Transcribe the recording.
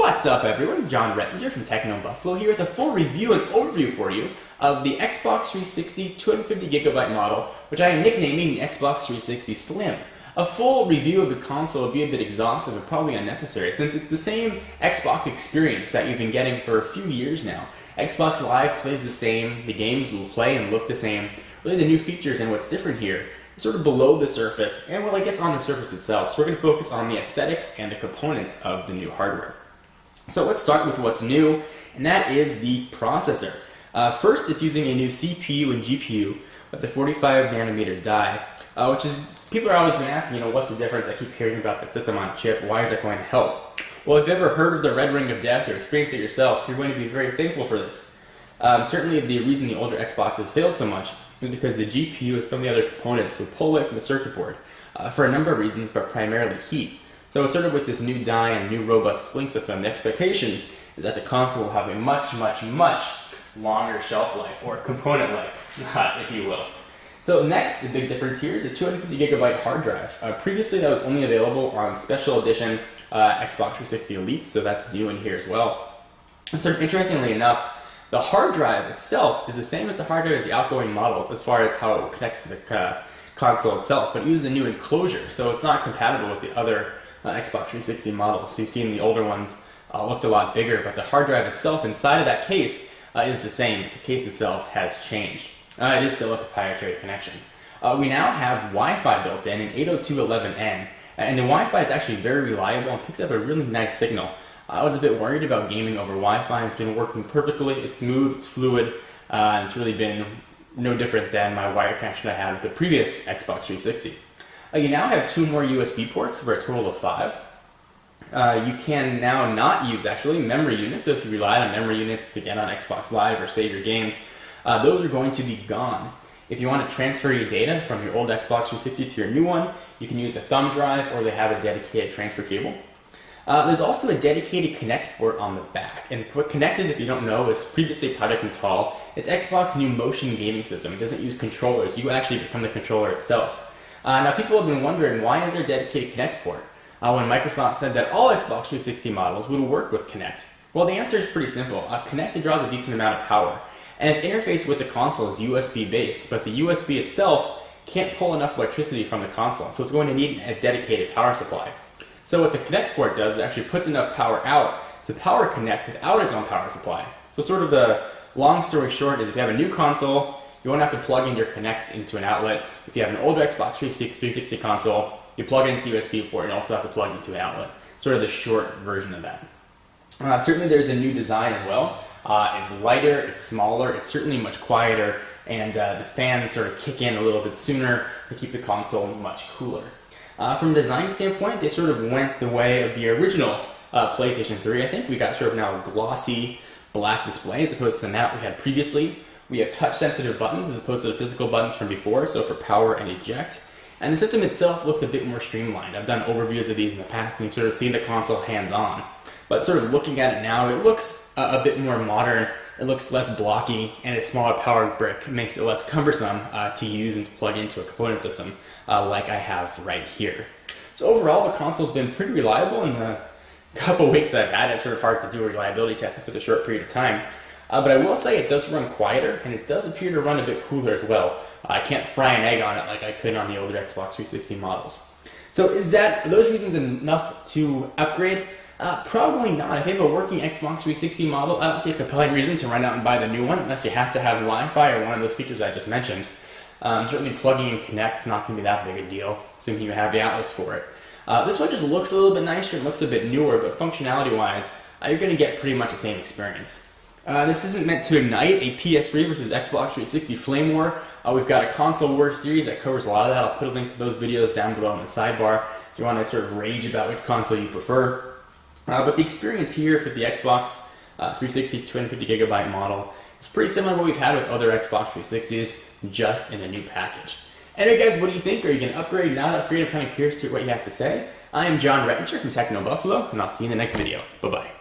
What's up everyone, John Rettinger from Techno Buffalo here with a full review and overview for you of the Xbox 360 250GB model, which I am nicknaming the Xbox 360 Slim. A full review of the console would be a bit exhaustive and probably unnecessary since it's the same Xbox experience that you've been getting for a few years now. Xbox Live plays the same, the games will play and look the same. Really the new features and what's different here is sort of below the surface and well I guess on the surface itself. So we're going to focus on the aesthetics and the components of the new hardware. So let's start with what's new, and that is the processor. First, it's using a new CPU and GPU with the 45nm die, which is, people are always been asking, what's the difference? I keep hearing about that system on chip. Why is that going to help? Well, if you've ever heard of the Red Ring of Death or experienced it yourself, you're going to be very thankful for this. Certainly, the reason the older Xboxes failed so much is because the GPU and some of the other components would pull away from the circuit board for a number of reasons, but primarily heat. So sort of with this new die and new robust cooling system, the expectation is that the console will have a much longer shelf life, or component life, if you will. So next, the big difference here is a 250GB hard drive. Previously, that was only available on special edition Xbox 360 Elite, so that's new in here as well. And sort of interestingly enough, the hard drive itself is the same as the hard drive as the outgoing models as far as how it connects to the console itself, but it uses a new enclosure, so it's not compatible with the other Xbox 360 models. So you've seen the older ones looked a lot bigger, but the hard drive itself inside of that case is the same. The case itself has changed. It is still a proprietary connection. We now have Wi-Fi built in 802.11n, and the Wi-Fi is actually very reliable and picks up a really nice signal. I was a bit worried about gaming over Wi-Fi. It's been working perfectly. It's smooth, it's fluid, and it's really been no different than my wire connection I had with the previous Xbox 360. You now have 2 more USB ports for a total of 5. You can now not use, actually, memory units. So if you relied on memory units to get on Xbox Live or save your games, those are going to be gone. If you want to transfer your data from your old Xbox 360 to your new one, you can use a thumb drive or they have a dedicated transfer cable. There's also a dedicated Kinect port on the back. And what Kinect is, if you don't know, is previously Project Natal. It's Xbox's new motion gaming system. It doesn't use controllers. You actually become the controller itself. Now people have been wondering, why is there a dedicated Kinect port? When Microsoft said that all Xbox 360 models would work with Kinect. Well, the answer is pretty simple. Kinect draws a decent amount of power, and its interface with the console is USB based, but the USB itself can't pull enough electricity from the console, so it's going to need a dedicated power supply. So what the Kinect port does, it actually puts enough power out to power Kinect without its own power supply. So sort of the long story short is if you have a new console, you won't have to plug in your Kinect into an outlet. If you have an older Xbox 360 console, you plug it into USB port and also have to plug it into an outlet. Sort of the short version of that. Certainly there's a new design as well. It's lighter, it's smaller, it's certainly much quieter, and the fans sort of kick in a little bit sooner to keep the console much cooler. From a design standpoint, they sort of went the way of the original PlayStation 3. I think we got sort of now a glossy black display as opposed to the matte we had previously. We have touch-sensitive buttons as opposed to the physical buttons from before, so for power and eject. And the system itself looks a bit more streamlined. I've done overviews of these in the past, and you've sort of seen the console hands-on. But sort of looking at it now, it looks a bit more modern, it looks less blocky, and its smaller power brick makes it less cumbersome to use and to plug into a component system like I have right here. So overall, the console's been pretty reliable in the couple weeks that I've had it. It's sort of hard to do a reliability test after a short period of time. But I will say it does run quieter, and it does appear to run a bit cooler as well. I can't fry an egg on it like I could on the older Xbox 360 models. So are those reasons enough to upgrade? Probably not. If you have a working Xbox 360 model, I don't see a compelling reason to run out and buy the new one, unless you have to have Wi-Fi or one of those features I just mentioned. Certainly plugging in Kinect is not going to be that big a deal, assuming you have the outlets for it. This one just looks a little bit nicer, it looks a bit newer, but functionality-wise, you're going to get pretty much the same experience. This isn't meant to ignite a PS3 versus Xbox 360 flame war. We've got a console war series that covers a lot of that. I'll put a link to those videos down below in the sidebar if you want to sort of rage about which console you prefer. But the experience here for the Xbox 360 250GB model is pretty similar to what we've had with other Xbox 360s, just in a new package. Anyway guys, what do you think? Are you going to upgrade, not upgrade? I'm kind of curious to what you have to say. I am John Rettinger from Techno Buffalo, and I'll see you in the next video. Bye-bye.